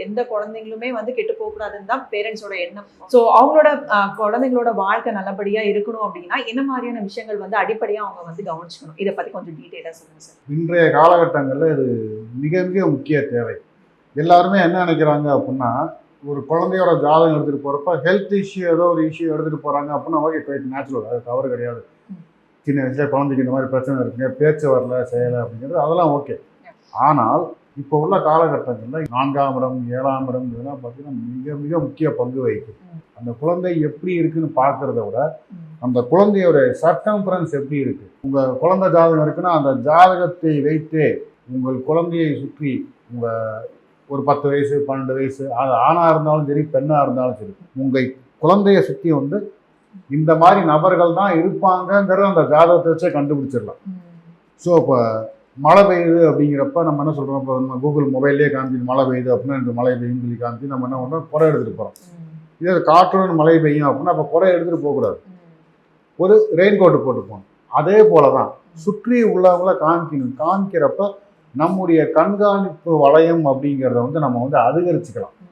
எந்த குழந்தைங்களுமே வந்து கெட்டு போகக்கூடாதுன்னு தான் பேரண்ட்ஸோட எண்ணம். ஸோ அவங்களோட குழந்தைங்களோட வாழ்க்கை நல்லபடியா இருக்கணும் அப்படின்னா என்ன மாதிரியான விஷயங்கள் வந்து அடிப்படையா அவங்க வந்து கவனிச்சுக்கணும்? இதை பத்தி கொஞ்சம் டீட்டெயிலா சொல்லுங்க சார். இன்றைய காலகட்டங்களில் இது மிக மிக முக்கிய தேவை. எல்லாருமே என்ன நினைக்கிறாங்க அப்படின்னா, ஒரு குழந்தையோட ஜாதகம் எடுத்துகிட்டு போகிறப்ப ஹெல்த் இஷ்யூ ஏதோ ஒரு இஷ்யூ எடுத்துகிட்டு போகிறாங்க அப்படின்னா ஓகே குவைட் நேச்சுரல், அது தவறு கிடையாது. சின்ன வயசுல குழந்தைக்கு இந்த மாதிரி பிரச்சனை இருக்குங்க, பேச்சு வரல செய்யலை அப்படிங்கிறது அதெல்லாம் ஓகே. ஆனால் இப்போ உள்ள காலகட்டங்களில் 4ஆம் இடம் 7ஆம் இடம் இதெல்லாம் பார்த்தீங்கன்னா மிக மிக முக்கிய பங்கு வகிக்கும். அந்த குழந்தை எப்படி இருக்குன்னு பார்க்கறத விட அந்த குழந்தையோட சர்க்கம்ஃபரன்ஸ் எப்படி இருக்கு. உங்கள் குழந்தை ஜாதகம் இருக்குன்னா அந்த ஜாதகத்தை வைத்தே உங்கள் குழந்தையை சுற்றி உங்கள் ஒரு 10 வயசு 12 வயசு அது ஆணாக இருந்தாலும் சரி பெண்ணாக இருந்தாலும் சரி உங்கள் குழந்தைய சுற்றி வந்து இந்த மாதிரி நபர்கள் தான் இருப்பாங்கங்கிறத அந்த ஜாதகத்தை வச்சே கண்டுபிடிச்சிடலாம். ஸோ இப்போ மழை பெய்யுது அப்படிங்கிறப்ப நம்ம என்ன சொல்கிறோம், இப்போ நம்ம கூகுள் மொபைல்லே காமிச்சு மழை பெய்யுது அப்படின்னா இந்த மழை பெய்யும் சொல்லி காமிச்சு நம்ம என்ன பண்ணுறோம், குறை எடுத்துகிட்டு போகிறோம். இதே காற்றுடன் மழை பெய்யும் அப்படின்னா அப்போ குறை எடுத்துகிட்டு போகக்கூடாது, ஒரு ரெயின் கோட்டு போட்டு போகணும். அதே போல தான் சுற்றி உள்ளவங்கள காமிக்கணும். காமிக்கிறப்ப நம்முடைய கண்காணிப்பு வளையம் அப்படிங்கிறத வந்து நம்ம வந்து அதிகரிச்சுக்கலாம்.